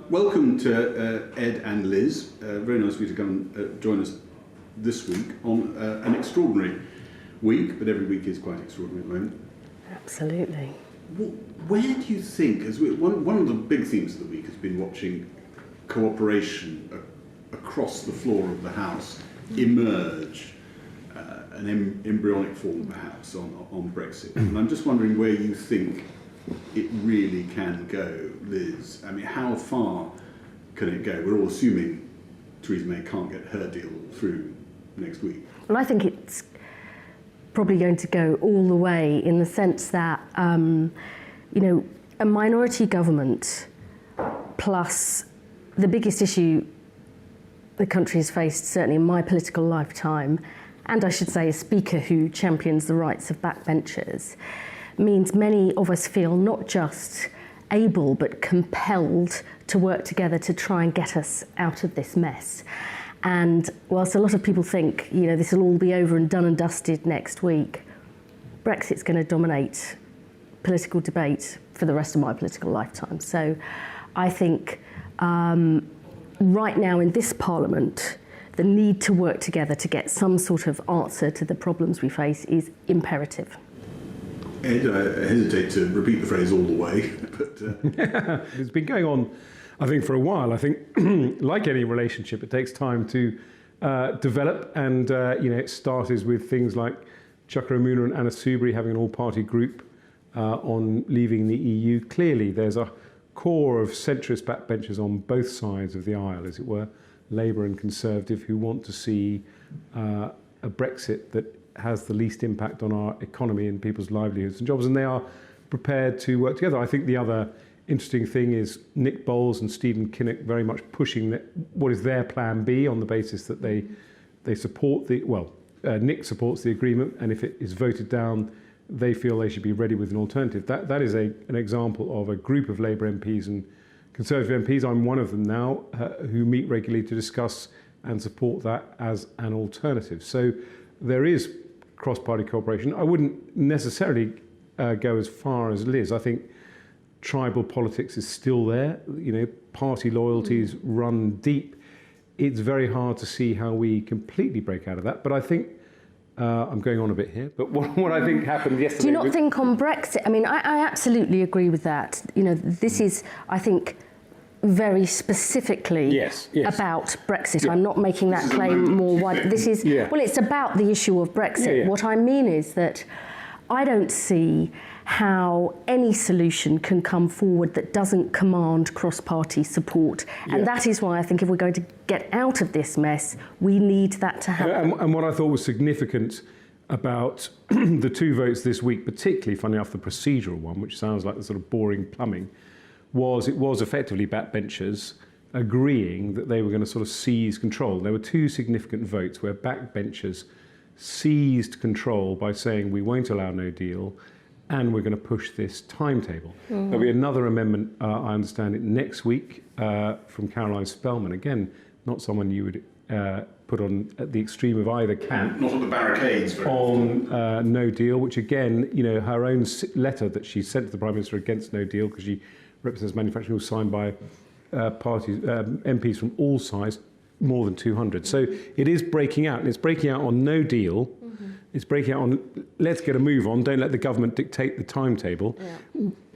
Welcome to Ed and Liz. Very nice of you to come and join us this week on an extraordinary week, but every week is quite extraordinary at the moment. Absolutely. Where do you think, one of the big themes of the week has been watching cooperation across the floor of the House emerge, an embryonic form perhaps on Brexit. And I'm just wondering where you think it really can go, Liz. I mean, how far can it go? We're all assuming Theresa May can't get her deal through next week. Well, I think it's probably going to go all the way in the sense that, a minority government plus the biggest issue the country has faced, certainly in my political lifetime, and I should say a speaker who champions the rights of backbenchers, means many of us feel not just able but compelled to work together to try and get us out of this mess. And whilst a lot of people think, this will all be over and done and dusted next week, Brexit's going to dominate political debate for the rest of my political lifetime. So I think right now in this Parliament, the need to work together to get some sort of answer to the problems we face is imperative. Ed, I hesitate to repeat the phrase all the way, but... It's been going on, I think, for a while. I think, like any relationship, it takes time to develop, and, it started with things like Chuka Umunna and Anna Soubry having an all-party group on leaving the EU. Clearly, there's a core of centrist backbenchers on both sides of the aisle, as it were, Labour and Conservative, who want to see a Brexit that has the least impact on our economy and people's livelihoods and jobs, and they are prepared to work together. I think the other interesting thing is Nick Bowles and Stephen Kinnock very much pushing what is their plan B on the basis that they support Nick supports the agreement, and if it is voted down, they feel they should be ready with an alternative. That is an example of a group of Labour MPs and Conservative MPs, I'm one of them now, who meet regularly to discuss and support that as an alternative. So there is cross-party cooperation. I wouldn't necessarily go as far as Liz. I think tribal politics is still there. Party loyalties run deep. It's very hard to see how we completely break out of that. But I think, I'm going on a bit here, but what I think happened yesterday... Do you not think on Brexit... I mean, I absolutely agree with that. This is, I think, very specifically about Brexit. Yeah. I'm not making that claim more wide. This is, well, it's about the issue of Brexit. What I mean is that I don't see how any solution can come forward that doesn't command cross-party support. And that is why I think if we're going to get out of this mess, we need that to happen. And what I thought was significant about the two votes this week, particularly, funny enough, the procedural one, which sounds like the sort of boring plumbing, was effectively backbenchers agreeing that they were going to sort of seize control. There were two significant votes where backbenchers seized control by saying we won't allow no deal and we're going to push this timetable. There'll be another amendment, I understand it, next week from Caroline Spellman. Again, not someone you would put on at the extreme of either camp. Not on the barricades. On no deal, which again, her own letter that she sent to the Prime Minister against no deal, because she represents manufacturing, was signed by parties, MPs from all sides, more than 200. So it is breaking out, and it's breaking out on no deal. It's breaking out on let's get a move on, don't let the government dictate the timetable.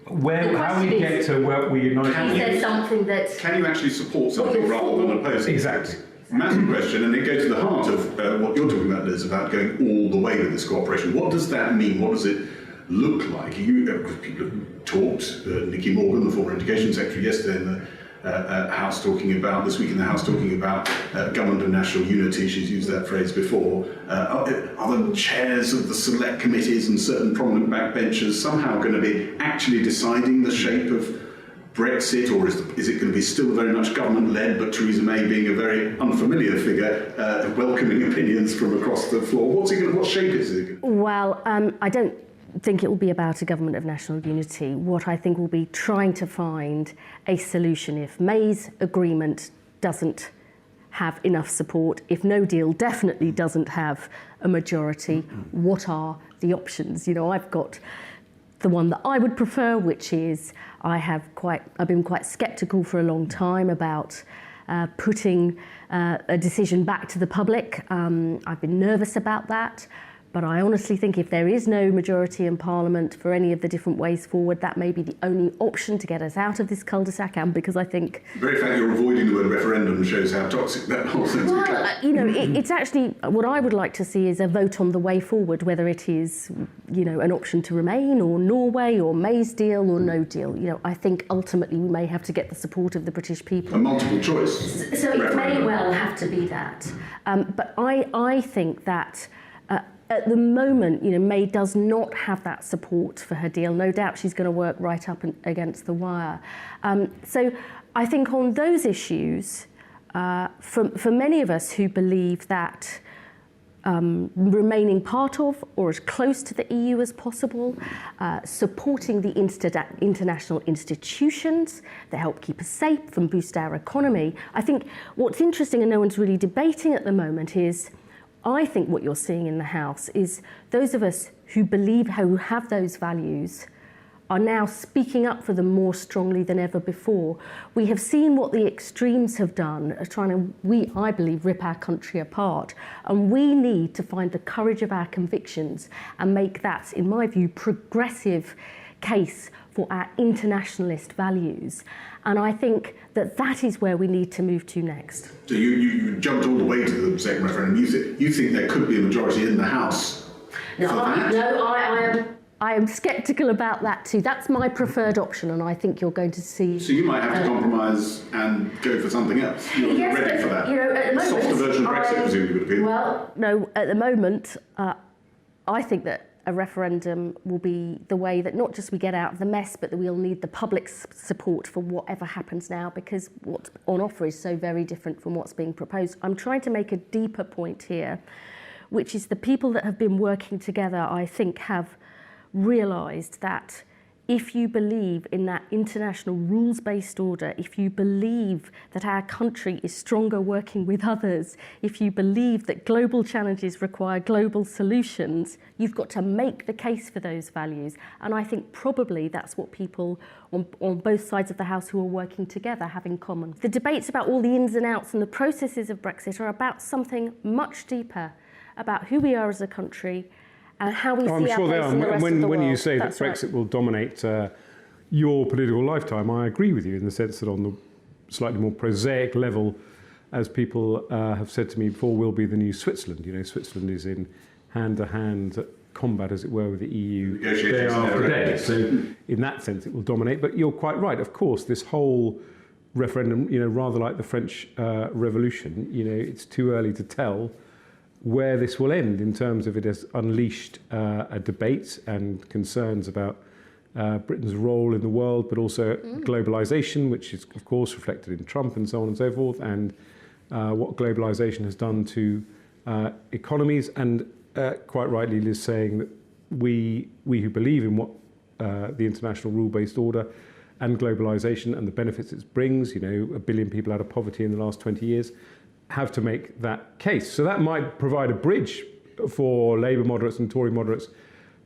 How we get to where we unite... Can you actually support something rather than oppose it? Exactly. Massive question, and it goes to the heart of what you're talking about, Liz, about going all the way with this cooperation. What does that mean? What does it look like? People have talked, Nicky Morgan, the former Education Secretary, yesterday in the House talking about, this week in the House talking about government of national unity. She's used that phrase before. Are the chairs of the select committees and certain prominent backbenchers somehow going to be actually deciding the shape of Brexit, or is it going to be still very much government-led, but Theresa May being a very unfamiliar figure, welcoming opinions from across the floor? What shape is it? Well, I don't think it will be about a government of national unity. What I think will be trying to find a solution if May's agreement doesn't have enough support, if no deal definitely doesn't have a majority, what are the options? I've got the one that I would prefer, which is I've been quite sceptical for a long time about putting a decision back to the public. I've been nervous about that. But I honestly think if there is no majority in Parliament for any of the different ways forward, that may be the only option to get us out of this cul-de-sac. And because I think... The very fact you're avoiding the word referendum shows how toxic that whole thing's become. Well, it's actually... What I would like to see is a vote on the way forward, whether it is, an option to remain, or Norway, or May's deal, or no deal. I think ultimately we may have to get the support of the British people. A multiple choice. So it may well have to be that. But I think that... At the moment, May does not have that support for her deal. No doubt she's going to work right up against the wire. So I think on those issues, for many of us who believe that remaining part of or as close to the EU as possible, supporting the international institutions that help keep us safe and boost our economy, I think what's interesting and no one's really debating at the moment is I think what you're seeing in the House is those of us who have those values are now speaking up for them more strongly than ever before. We have seen what the extremes have done, I believe, rip our country apart. And we need to find the courage of our convictions and make that, in my view, progressive case for our internationalist values. And I think that is where we need to move to next. So you jumped all the way to the second referendum. You think there could be a majority in the House for that? I am sceptical about that too. That's my preferred option, and I think you're going to see... So you might have to compromise and go for something else. You're ready for that. At the moment, softer version of Brexit, presumably, would appeal. Well, no, at the moment, I think that a referendum will be the way that not just we get out of the mess, but that we'll need the public's support for whatever happens now, because what's on offer is so very different from what's being proposed. I'm trying to make a deeper point here, which is the people that have been working together, I think, have realised that if you believe in that international rules-based order, if you believe that our country is stronger working with others, if you believe that global challenges require global solutions, you've got to make the case for those values. And I think probably that's what people on both sides of the House who are working together have in common. The debates about all the ins and outs and the processes of Brexit are about something much deeper, about who we are as a country, and how we see our place in the rest of the world. When you say that Brexit will dominate your political lifetime, I agree with you in the sense that on the slightly more prosaic level, as people have said to me before, will be the new Switzerland. Switzerland is in hand-to-hand combat, as it were, with the EU day after day. So in that sense, it will dominate. But you're quite right. Of course, this whole referendum, rather like the French Revolution, it's too early to tell where this will end in terms of it has unleashed a debate and concerns about Britain's role in the world, but also globalisation, which is, of course, reflected in Trump and so on and so forth, and what globalisation has done to economies. And quite rightly, Liz saying that we who believe in what the international rule-based order and globalisation and the benefits it brings, 1 billion people out of poverty in the last 20 years, have to make that case. So that might provide a bridge for Labour moderates and Tory moderates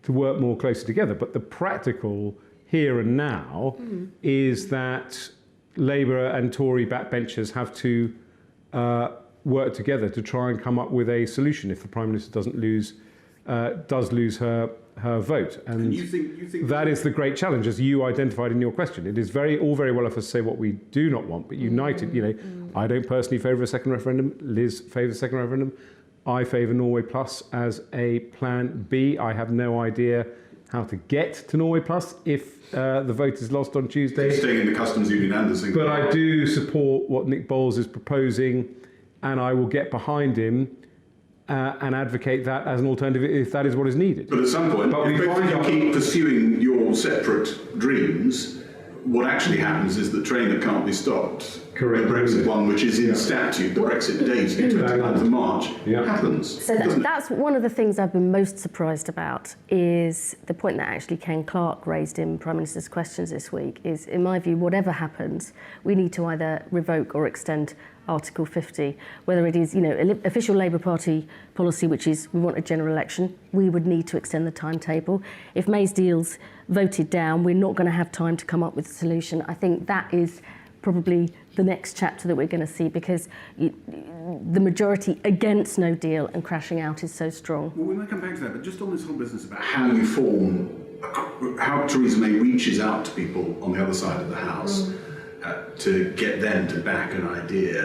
to work more closely together. But the practical here and now is that Labour and Tory backbenchers have to work together to try and come up with a solution if the Prime Minister does lose her vote. And you think that is the great challenge, as you identified in your question. It is all very well of us to say what we do not want, but united, I don't personally favour a second referendum. Liz favours a second referendum. I favour Norway Plus as a plan B. I have no idea how to get to Norway Plus if the vote is lost on Tuesday. Staying in the customs union and the single. But I do support what Nick Boles is proposing, and I will get behind him and advocate that as an alternative if that is what is needed. But at some point, if both of you keep pursuing your separate dreams, what actually happens is the train that can't be stopped, Correct. the Brexit one, which is in statute, the Brexit date, the 29th of March, happens. So that's one of the things I've been most surprised about, is the point that actually Ken Clarke raised in Prime Minister's questions this week, is, in my view, whatever happens, we need to either revoke or extend Article 50, whether it is, official Labour Party policy, which is we want a general election, we would need to extend the timetable. If May's deal's voted down, we're not going to have time to come up with a solution. I think that is probably the next chapter that we're going to see, because the majority against no deal and crashing out is so strong. Well, we might come back to that, but just on this whole business about how you how Theresa May reaches out to people on the other side of the House to get them to back an idea,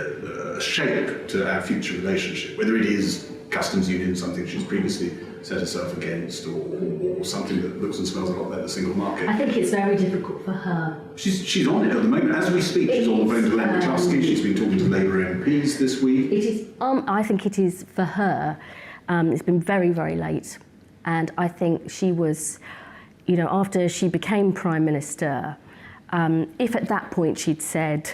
a shape to our future relationship, whether it is customs union, something she's previously set herself against, or something that looks and smells a lot like the single market. I think it's very difficult for her. She's on it at the moment. As we speak, she's on the phone to Len McCluskey. She's been talking to Labour MPs this week. It is. I think it is for her. It's been very, very late. And I think she was, after she became Prime Minister, if at that point she'd said...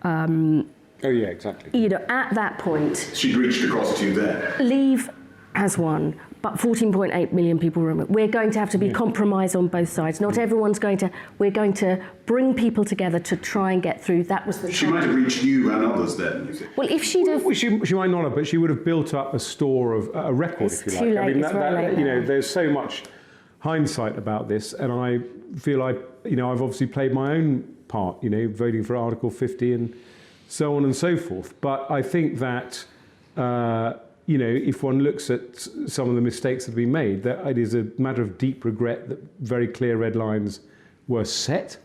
oh, yeah, exactly. At that point... She'd reached across to you there. Leave has won, but 14.8 million people were. We're going to have to be compromised on both sides. Not everyone's going to... We're going to bring people together to try and get through. That was the... She might have reached you and others then, you think? Well, if she'd have... Well, she might not have, but she would have built up a store of a record, It's if you too like. late, it's very late now. There's so much hindsight about this, and I feel I've obviously played my own part, voting for Article 50 and so on and so forth. But I think that, if one looks at some of the mistakes that have been made, that it is a matter of deep regret that very clear red lines were set.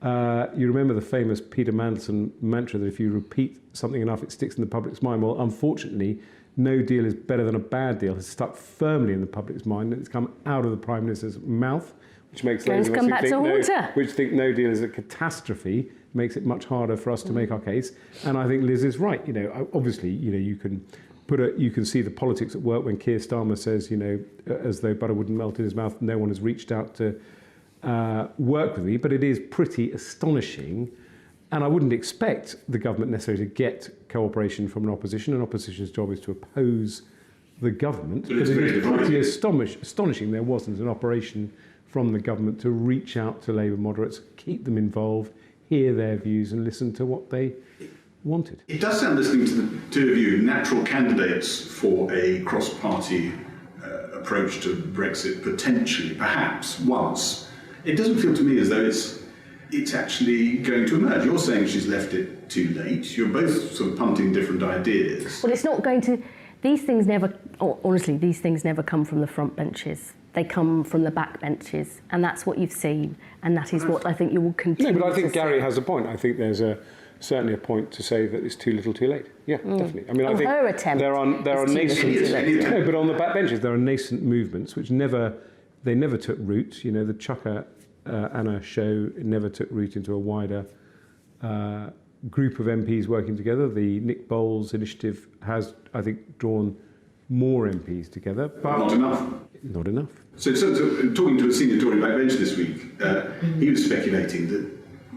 You remember the famous Peter Mandelson mantra that if you repeat something enough, it sticks in the public's mind. Well, unfortunately, no deal is better than a bad deal has stuck firmly in the public's mind, and it's come out of the Prime Minister's mouth, which makes those of us who think no deal is a catastrophe, makes it much harder for us to make our case. And I think Liz is right. Obviously, you can see the politics at work when Keir Starmer says, as though butter wouldn't melt in his mouth, no one has reached out to work with me. But it is pretty astonishing. And I wouldn't expect the government necessarily to get cooperation from an opposition. An opposition's job is to oppose the government. But it is pretty astonishing there wasn't an operation from the government to reach out to Labour moderates, keep them involved, hear their views and listen to what they wanted. It does sound, listening to the two of you, natural candidates for a cross-party approach to Brexit, potentially, perhaps, once. It doesn't feel to me as though it's actually going to emerge. You're saying she's left it too late. You're both sort of punting different ideas. Well, it's not going to... These things never come from the front benches. They come from the back benches, and that's what you've seen, and that is what I think you will continue to see. No, but I think Gary has a point. I think there's certainly a point to say that it's too little too late. Yeah, definitely. I mean, I think her attempt there are nascent... No, but on the back benches, there are nascent movements which never took root. The Chucker Anna show never took root into a wider group of MPs working together. The Nick Bowles initiative has, I think, drawn more MPs together. But not enough. Not enough. So talking to a senior Tory backbencher this week, he was speculating that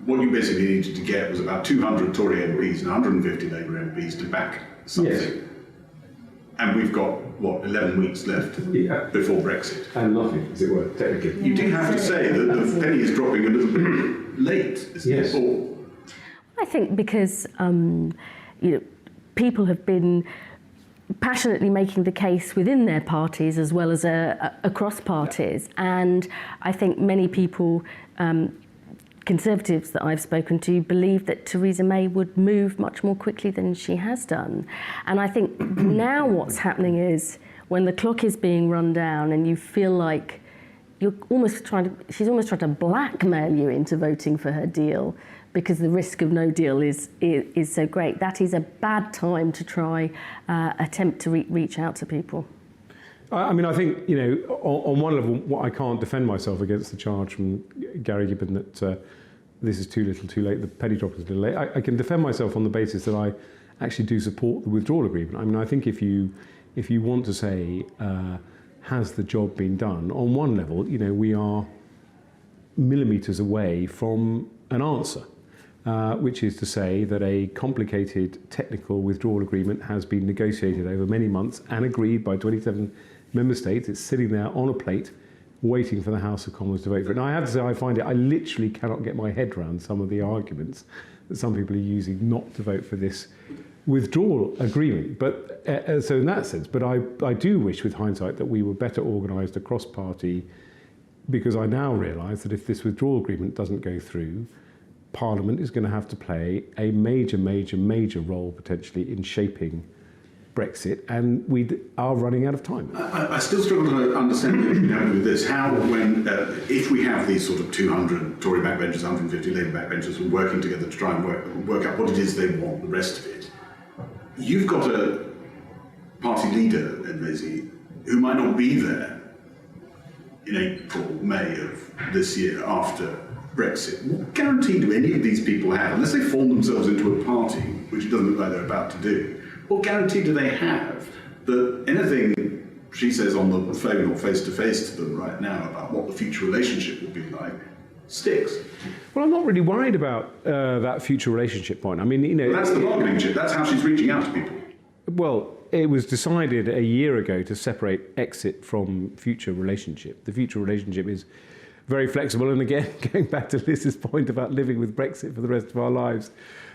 what you basically needed to get was about 200 Tory MPs and 150 Labour MPs to back something. Yes. And we've got, 11 weeks left before Brexit. And nothing, as it were, technically. You do have to say that the penny is dropping a little bit late, isn't it? Or... I think because, people have been passionately making the case within their parties as well as across parties. Yeah. And I think many people... Conservatives that I've spoken to believe that Theresa May would move much more quickly than she has done. And I think now what's happening is when the clock is being run down and you feel like she's almost trying to blackmail you into voting for her deal because the risk of no deal is so great. That is a bad time to try attempt to reach out to people. I mean, I think, on one level, I can't defend myself against the charge from Gary Gibbon that this is too little, too late, the penny drop is a little late. I can defend myself on the basis that I actually do support the withdrawal agreement. I mean, I think if you want to say, has the job been done, on one level, we are millimetres away from an answer, which is to say that a complicated technical withdrawal agreement has been negotiated over many months and agreed by 27 member states. It's sitting there on a plate waiting for the House of Commons to vote for it. Now, I have to say, I literally cannot get my head around some of the arguments that some people are using not to vote for this withdrawal agreement. But so in that sense, but I do wish with hindsight that we were better organised across party, because I now realise that if this withdrawal agreement doesn't go through, Parliament is going to have to play a major role potentially in shaping Brexit, and we are running out of time. I still struggle to understand with this, how when, if we have these sort of 200 Tory backbenchers, 150 Labour backbenchers working together to try and work out what it is they want, the rest of it, you've got a party leader in Vaizey who might not be there in April, May of this year after Brexit. What guarantee do any of these people have, unless they form themselves into a party, which it doesn't look like they're about to do, what guarantee do they have that anything she says on the phone or face-to-face to them right now about what the future relationship will be like sticks? Well, I'm not really worried about that future relationship point. I mean, Well, that's the bargaining chip. That's how she's reaching out to people. Well, it was decided a year ago to separate exit from future relationship. The future relationship is very flexible, and again, going back to Liz's point about living with Brexit for the rest of our lives,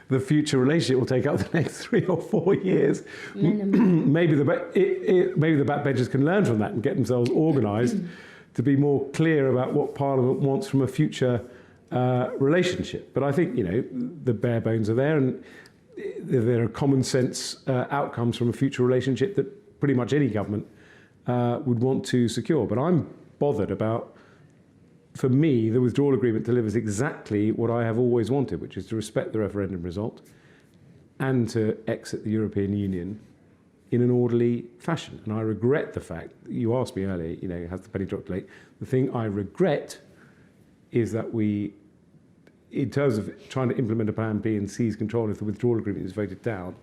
the future relationship will take up the next 3 or 4 years. Maybe the backbenchers can learn from that and get themselves organised to be more clear about what Parliament wants from a future relationship. But I think, the bare bones are there, and there are common sense outcomes from a future relationship that pretty much any government would want to secure. But I'm bothered about, for me, the withdrawal agreement delivers exactly what I have always wanted, which is to respect the referendum result and to exit the European Union in an orderly fashion. And I regret the fact, you asked me earlier, has the penny dropped late? The thing I regret is that we, in terms of trying to implement a plan B and seize control if the withdrawal agreement is voted down,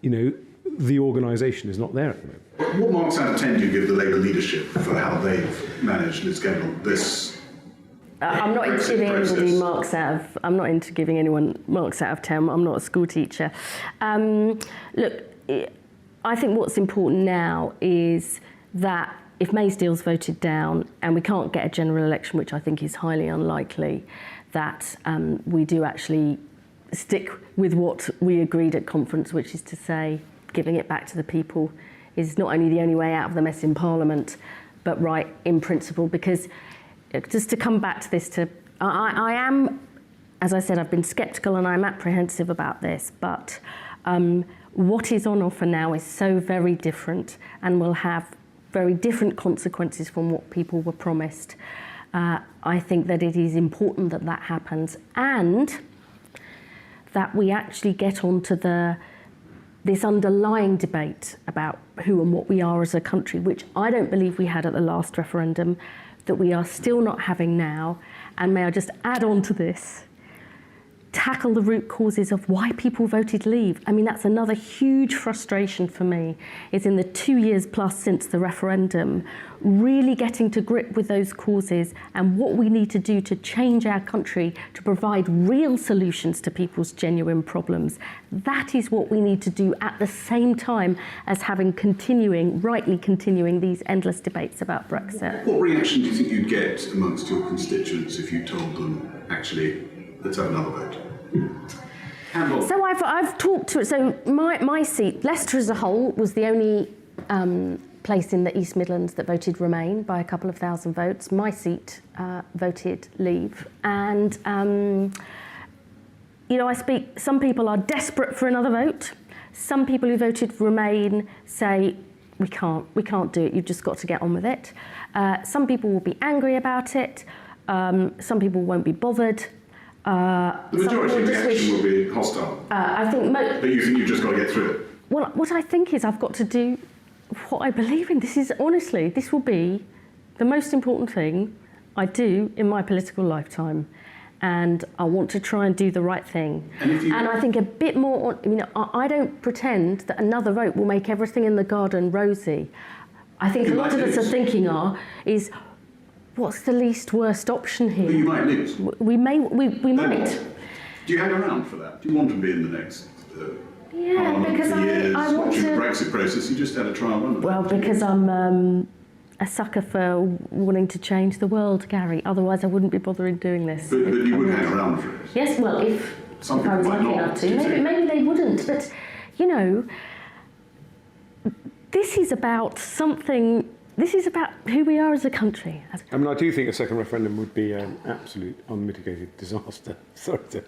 the organisation is not there at the moment. What marks out of 10 do you give the Labour leadership for how they've managed, Liz Kendall, this? I'm not into giving anybody marks out of. I'm not into giving anyone marks out of 10. I'm not a school teacher. Look, I think what's important now is that if May's deal's voted down and we can't get a general election, which I think is highly unlikely, that we do actually stick with what we agreed at conference, which is to say giving it back to the people is not only the only way out of the mess in Parliament, but right in principle. Because just to come back to this, I am, as I said, I've been sceptical and I'm apprehensive about this, but what is on offer now is so very different and will have very different consequences from what people were promised. I think that it is important that that happens, and that we actually get onto this underlying debate about who and what we are as a country, which I don't believe we had at the last referendum, that we are still not having now. And may I just add on to this, tackle the root causes of why people voted leave. I mean, that's another huge frustration for me, is in the 2 years plus since the referendum, really getting to grip with those causes and what we need to do to change our country to provide real solutions to people's genuine problems. That is what we need to do at the same time as having rightly continuing these endless debates about Brexit. What reaction do you think you'd get amongst your constituents if you told them, actually, let's have another vote? So I've talked to it. So my seat, Leicester as a whole, was the only place in the East Midlands that voted Remain by a couple of thousand votes. My seat voted Leave, and some people are desperate for another vote. Some people who voted Remain say we can't do it. You've just got to get on with it. Some people will be angry about it. Some people won't be bothered. The majority of the reaction will be hostile. I think. But you think you've just got to get through it? Well, what I think is I've got to do what I believe in. This will be the most important thing I do in my political lifetime. And I want to try and do the right thing. And I think a bit more, I don't pretend that another vote will make everything in the garden rosy. I think a lot of us are thinking is, what's the least worst option here? But you might lose. We might. Do you hang around for that? Do you want to be in the next because I want to. The Brexit process, you just had a trial run. Well, because I'm a sucker for wanting to change the world, Gary. Otherwise, I wouldn't be bothering doing this. But you would hang around for it. Yes, well, if I was lucky enough to. Maybe they wouldn't. But you know, this is about something. This is about who we are as a country. I mean, I do think a second referendum would be an absolute unmitigated disaster. Sorry to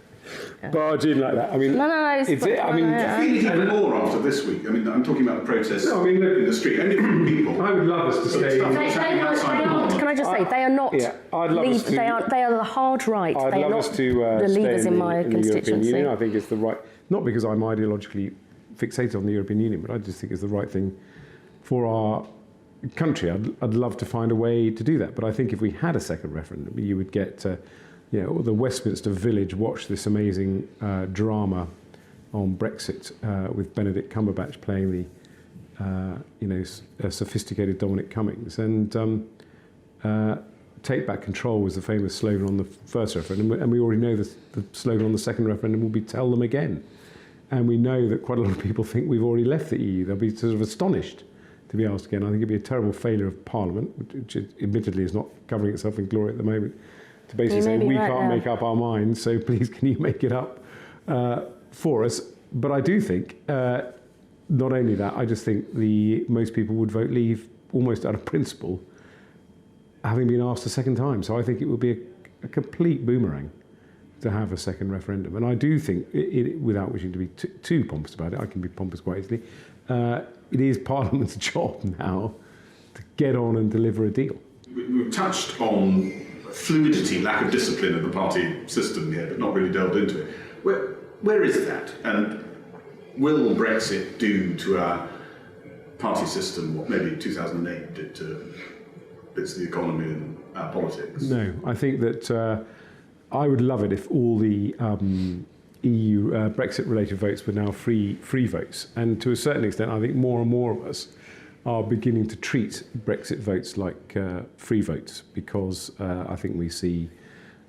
barge in like that. I mean, no. It's it. I mean, I feel even more after this week. I mean, I'm talking about the protests in the street. Only people. I would love us to stay. Can I just say they are not? Yeah, I'd love us to. They are the hard right. I'd they are love not us to the leaders stay in my the constituency. European Union. I think it's the right. Not because I'm ideologically fixated on the European Union, but I just think it's the right thing for our country. I'd love to find a way to do that. But I think if we had a second referendum, you would get, the Westminster Village watch this amazing drama on Brexit with Benedict Cumberbatch playing the, sophisticated Dominic Cummings. And Take Back Control was the famous slogan on the first referendum. And we already know the slogan on the second referendum will be Tell Them Again. And we know that quite a lot of people think we've already left the EU. They'll be sort of astonished to be asked again. I think it'd be a terrible failure of Parliament, which admittedly is not covering itself in glory at the moment, to basically say we can't make up our minds, so please can you make it up for us. But I do think, not only that, I just think most people would vote leave almost out of principle, having been asked a second time. So I think it would be a complete boomerang to have a second referendum. And I do think, without wishing to be too pompous about it, I can be pompous quite easily, it is Parliament's job now to get on and deliver a deal. We've touched on fluidity, lack of discipline of the party system here, but not really delved into it. Where is that? And will Brexit do to our party system what maybe 2008 did to bits of the economy and our politics? No, I think that I would love it if all the EU Brexit-related votes were now free votes. And to a certain extent, I think more and more of us are beginning to treat Brexit votes like free votes, because I think we see,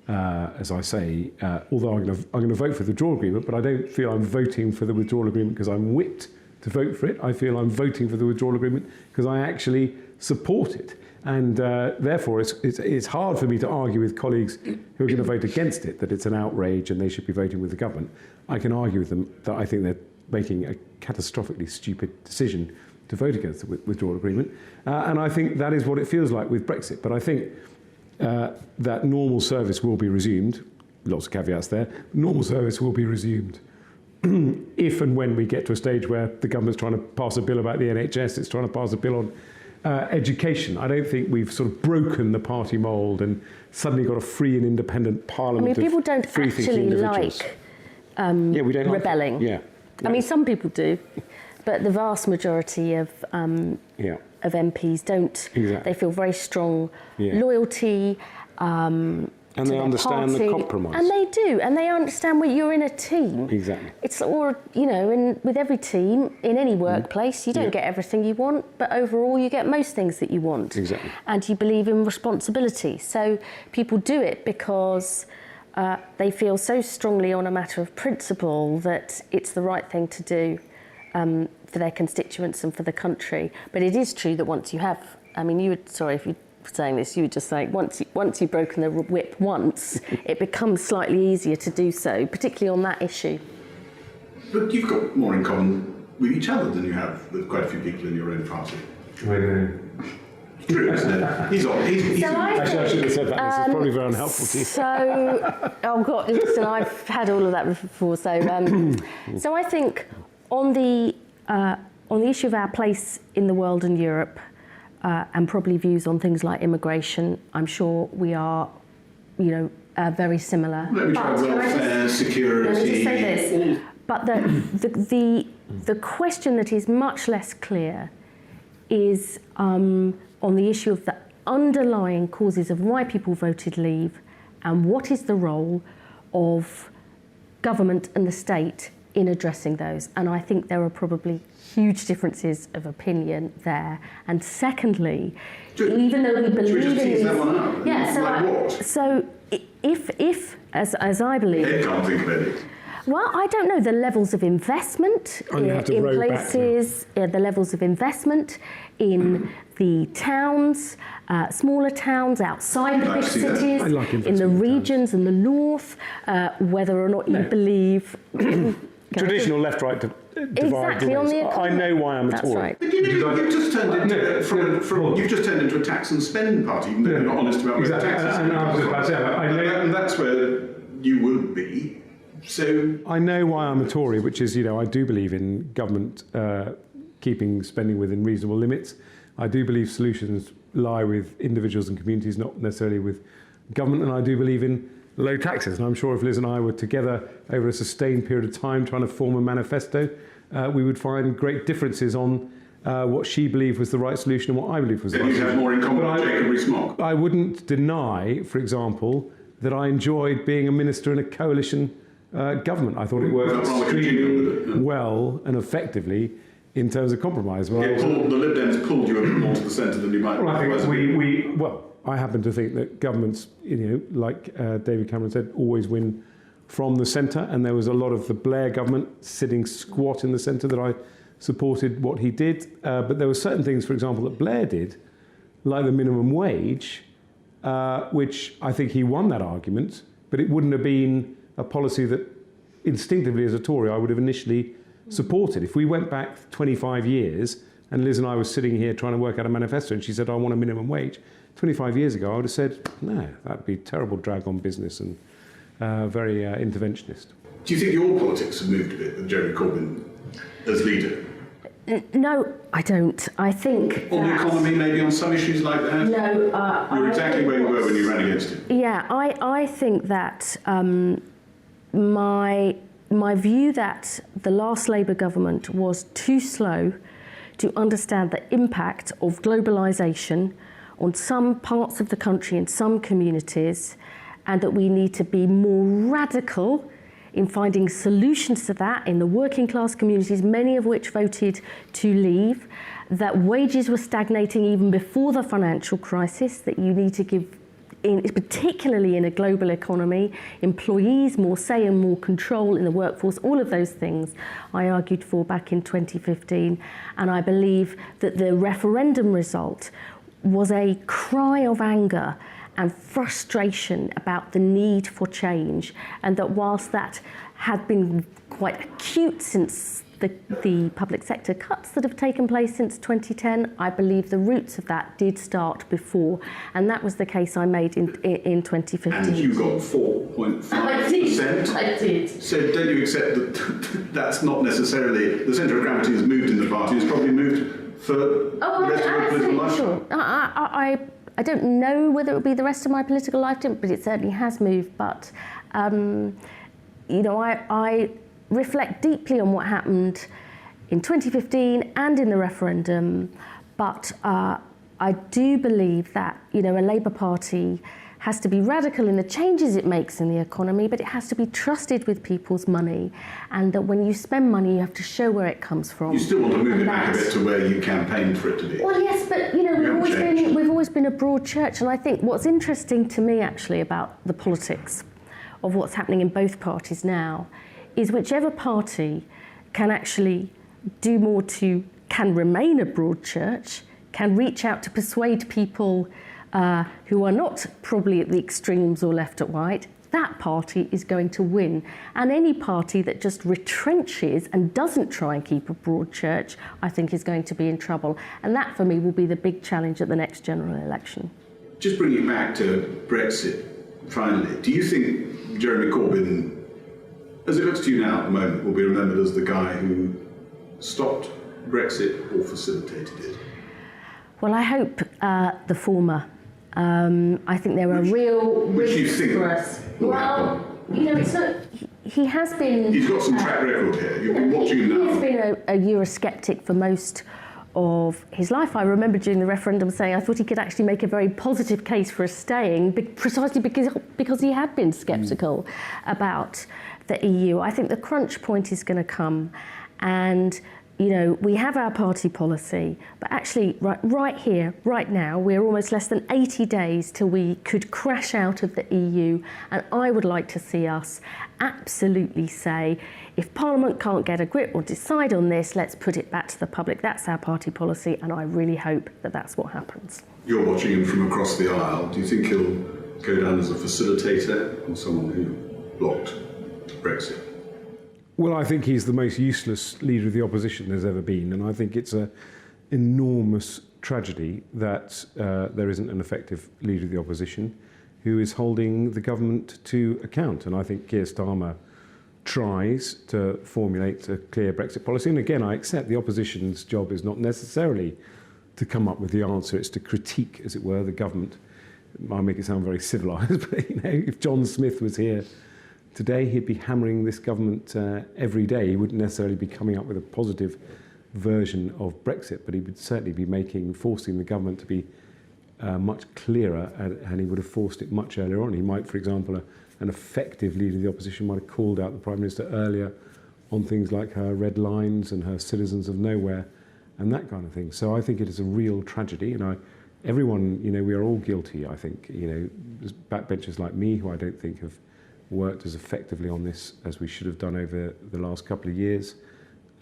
as I say, although I'm going to vote for the withdrawal agreement, but I don't feel I'm voting for the withdrawal agreement because I'm whipped to vote for it. I feel I'm voting for the withdrawal agreement because I actually support it. And therefore, it's hard for me to argue with colleagues who are going to vote against it that it's an outrage and they should be voting with the government. I can argue with them that I think they're making a catastrophically stupid decision to vote against the withdrawal agreement. And I think that is what it feels like with Brexit. But I think that normal service will be resumed. Lots of caveats there. Normal service will be resumed if and when we get to a stage where the government's trying to pass a bill about the NHS, it's trying to pass a bill on education. I don't think we've sort of broken the party mould and suddenly got a free and independent parliament. I mean, people don't actually like rebelling. Yeah. I mean, some people do, but the vast majority of MPs don't. Exactly. They feel very strong loyalty. And they understand the compromise. And they do, and they understand when you're in a team. Exactly. It's, with every team, in any workplace, you don't get everything you want, but overall you get most things that you want. Exactly. And you believe in responsibility. So people do it because they feel so strongly on a matter of principle that it's the right thing to do for their constituents and for the country. But it is true that once you have, if you saying this, you would just say once you've broken the whip once, it becomes slightly easier to do so, particularly on that issue. But you've got more in common with each other than you have with quite a few people in your own party. I know. True, isn't it? He's Actually, I should have said that. This is probably very unhelpful to you. So, oh God, listen, I've had all of that before. So I think on the issue of our place in the world and Europe, and probably views on things like immigration, I'm sure we are, very similar. Let me try welfare, security. Let me just say this. But the question that is much less clear is on the issue of the underlying causes of why people voted leave, and what is the role of government and the state in addressing those. And I think there are probably huge differences of opinion there. And secondly, even though we believe in these, if as I believe, they can't think of it. Well, I don't know, the levels of investment in places, the levels of investment in the towns, smaller towns outside the big cities, in the regions and the north, whether or not you believe. Traditional left-right Exactly, on the economy. I know why I'm a That's Tory. right. You've just turned into you've just turned into a tax and spend party, even though you're not honest about where the taxes and that's where you would be. So I know why I'm a Tory, which is, I do believe in government keeping spending within reasonable limits. I do believe solutions lie with individuals and communities, not necessarily with government, and I do believe in low taxes. And I'm sure if Liz and I were together over a sustained period of time trying to form a manifesto, we would find great differences on what she believed was the right solution and what I believed was the right solution. You have more in common with Jacob Rees-Mogg. I wouldn't deny, for example, that I enjoyed being a minister in a coalition government. I thought it worked extremely well and effectively in terms of compromise. The Lib Dems pulled you a bit more to the centre than you might. Well, I think I happen to think that governments, like David Cameron said, always win from the centre, and there was a lot of the Blair government sitting squat in the centre that I supported what he did, but there were certain things, for example, that Blair did, like the minimum wage, which I think he won that argument, but it wouldn't have been a policy that instinctively as a Tory I would have initially supported. If we went back 25 years and Liz and I were sitting here trying to work out a manifesto and she said, I want a minimum wage, 25 years ago I would have said, no, that'd be a terrible drag on business and very interventionist. Do you think your politics have moved a bit with Jeremy Corbyn as leader? No, I don't. I think on the economy, maybe on some issues like that? No. You're exactly where you were when you ran against him. Yeah, I think that my view that the last Labour government was too slow to understand the impact of globalisation on some parts of the country and some communities, and that we need to be more radical in finding solutions to that in the working class communities, many of which voted to leave, that wages were stagnating even before the financial crisis, that you need to give, particularly in a global economy, employees more say and more control in the workforce. All of those things I argued for back in 2015, and I believe that the referendum result was a cry of anger and frustration about the need for change, and that whilst that had been quite acute since the public sector cuts that have taken place since 2010, I believe the roots of that did start before, and that was the case I made in 2015. And you got 4.5%? I did. So don't you accept that that's not necessarily, the centre of gravity has moved in the party, it's probably moved for the rest of your political life? Sure. I don't know whether it will be the rest of my political lifetime, but it certainly has moved. But, I reflect deeply on what happened in 2015 and in the referendum. But I do believe that, a Labour Party has to be radical in the changes it makes in the economy, but it has to be trusted with people's money, and that when you spend money, you have to show where it comes from. You still want to move it back a bit to where you campaigned for it to be. Well, yes, but we've always been a broad church, and I think what's interesting to me actually about the politics of what's happening in both parties now is whichever party can actually do more can remain a broad church, can reach out to persuade people who are not probably at the extremes or left or right, that party is going to win. And any party that just retrenches and doesn't try and keep a broad church, I think is going to be in trouble. And that, for me, will be the big challenge at the next general election. Just bringing it back to Brexit, finally, do you think Jeremy Corbyn, as it looks to you now at the moment, will be remembered as the guy who stopped Brexit or facilitated it? Well, I hope the former. I think there are real risks for us. Well, it's not. He has been. He's got some track record here. You've been watching him now. He has been a Eurosceptic for most of his life. I remember during the referendum saying I thought he could actually make a very positive case for us staying, precisely because he had been sceptical about the EU. I think the crunch point is going to come, and we have our party policy, but actually right here, right now, we're almost less than 80 days till we could crash out of the EU, and I would like to see us absolutely say, if Parliament can't get a grip or decide on this, let's put it back to the public. That's our party policy, and I really hope that that's what happens. You're watching him from across the aisle. Do you think he'll go down as a facilitator or someone who blocked Brexit? Well, I think he's the most useless leader of the opposition there's ever been, and I think it's an enormous tragedy that there isn't an effective leader of the opposition who is holding the government to account. And I think Keir Starmer tries to formulate a clear Brexit policy. And again, I accept the opposition's job is not necessarily to come up with the answer, it's to critique, as it were, the government. I'll make it sound very civilised, but if John Smith was here today, he'd be hammering this government every day. He wouldn't necessarily be coming up with a positive version of Brexit, but he would certainly be forcing the government to be much clearer, and he would have forced it much earlier on. He might, for example, an effective leader of the opposition might have called out the Prime Minister earlier on things like her red lines and her citizens of nowhere and that kind of thing. So I think it is a real tragedy, and everyone, we are all guilty, I think. There's backbenchers like me who I don't think have worked as effectively on this as we should have done over the last couple of years.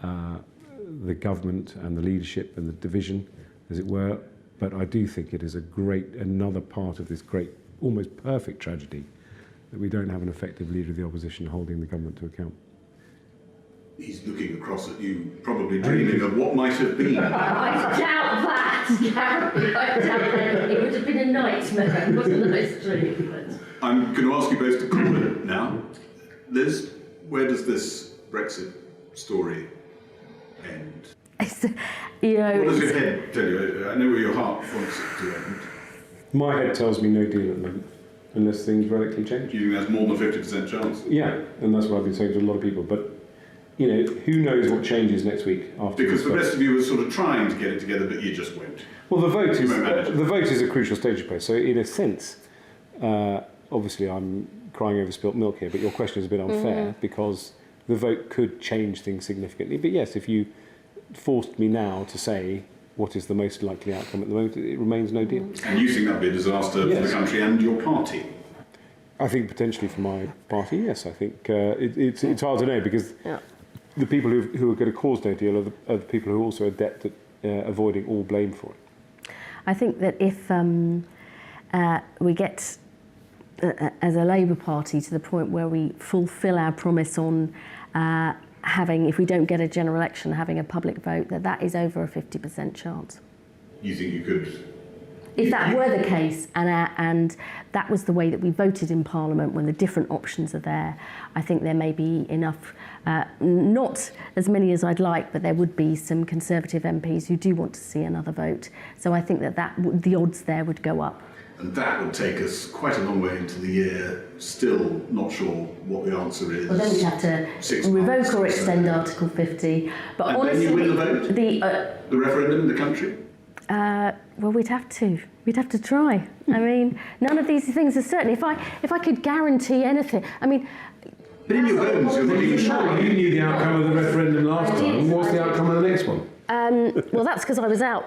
The government and the leadership and the division, as it were. But I do think it is another part of this great, almost perfect tragedy that we don't have an effective leader of the opposition holding the government to account. He's looking across at you, probably dreaming of what might have been. I doubt that, Gary. I doubt that. It would have been a nightmare. It wasn't a nice dream. But I'm going to ask you both to comment now. Liz, where does this Brexit story end? What does your head tell you? I know where your heart wants it to end. My head tells me no deal at the moment, unless things radically change. Do you think there's more than a 50% chance? Yeah, and that's what I've been saying to a lot of people. But, who knows what changes next week after Because the rest of you were sort of trying to get it together, but you just won't. Well, the vote is a crucial stage of play. So, in a sense, obviously I'm crying over spilt milk here, but your question is a bit unfair because the vote could change things significantly. But yes, if you forced me now to say what is the most likely outcome at the moment, it remains no deal. And you think that would be a disaster for the country and your party? I think potentially for my party, yes. I think it's hard to know because the people who are going to cause no deal are the people who are also adept at avoiding all blame for it. I think that if we get, as a Labour Party, to the point where we fulfil our promise on if we don't get a general election, having a public vote, that is over a 50% chance. You think you could? If that were the case, and that was the way that we voted in Parliament when the different options are there, I think there may be enough, not as many as I'd like, but there would be some Conservative MPs who do want to see another vote. So I think that the odds there would go up. And that would take us quite a long way into the year, still not sure what the answer is. Well, then we'd have to revoke or extend Article 50. But and honestly, then you win the vote? The referendum in the country? Well, we'd have to. We'd have to try. I mean, none of these things are certain. If I could guarantee anything, I mean... But in your bones, you're not even sure. You knew the outcome of the referendum last time. What's the outcome of the next one? Well, that's because I was out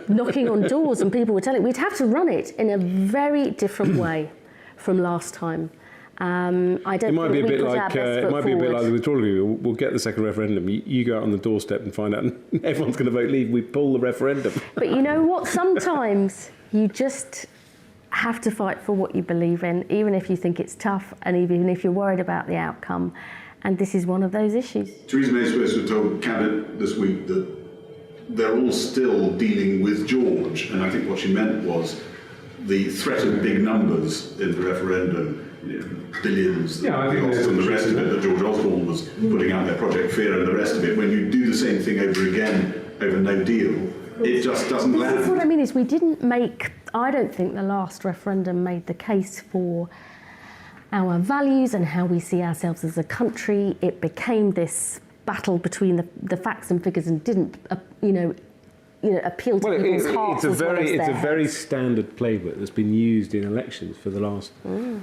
knocking on doors and people were telling me we'd have to run it in a very different way from last time. I don't. It might be a bit like the withdrawal review. We'll get the second referendum. You go out on the doorstep and find out, and everyone's going to vote leave. We pull the referendum. But you know what? Sometimes you just have to fight for what you believe in, even if you think it's tough, and even if you're worried about the outcome. And this is one of those issues. Theresa May supposed to have told Cabinet this week that they're all still dealing with George, and I think what she meant was the threat of big numbers in the referendum, billions, and the rest of it, that George Osborne was putting out there, Project Fear and the rest of it. When you do the same thing over again, over no deal, it just doesn't land. This is what I mean, is we didn't make, I don't think the last referendum made the case for our values and how we see ourselves as a country. It became this battle between the facts and figures and didn't, appeal to people's hearts. It's a very standard playbook that's been used in elections for the last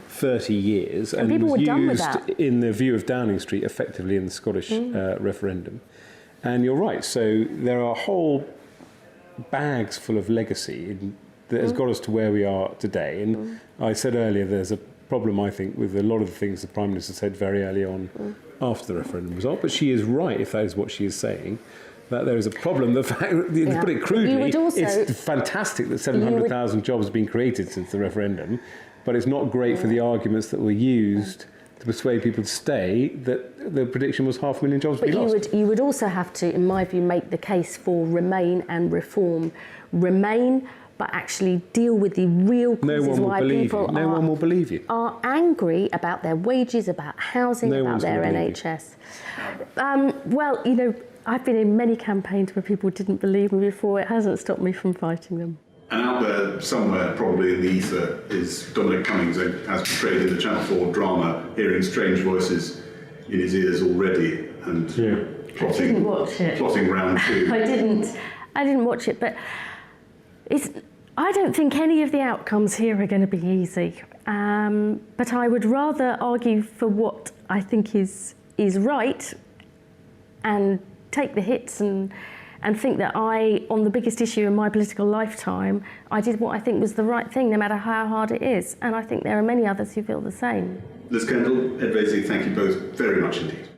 30 years and people was were done with used that. in the view of Downing Street effectively in the Scottish referendum. And you're right, so there are whole bags full of legacy that has got us to where we are today. And I said earlier there's a problem, I think, with a lot of the things the Prime Minister said very early on after the referendum result. But she is right, if that is what she is saying, that there is a problem. The fact, to put it crudely, it's fantastic that 700,000 jobs have been created since the referendum, but it's not great for the arguments that were used to persuade people to stay, that the prediction was 500,000 jobs But be lost. you would also have to, in my view, make the case for remain and reform. Remain, but actually deal with the real causes why people No one will believe you. are angry about their wages, about housing, about their NHS. Well, you know, I've been in many campaigns where people didn't believe me before. It hasn't stopped me from fighting them. And out there somewhere, probably in the ether, is Dominic Cummings, as portrayed in the Channel 4 drama, hearing strange voices in his ears already and plotting, I didn't watch it. plotting round two. I didn't watch it, but I don't think any of the outcomes here are going to be easy. But I would rather argue for what I think is right and take the hits and think that on the biggest issue in my political lifetime, I did what I think was the right thing, no matter how hard it is. And I think there are many others who feel the same. Liz Kendall, Ed Vaizey, thank you both very much indeed.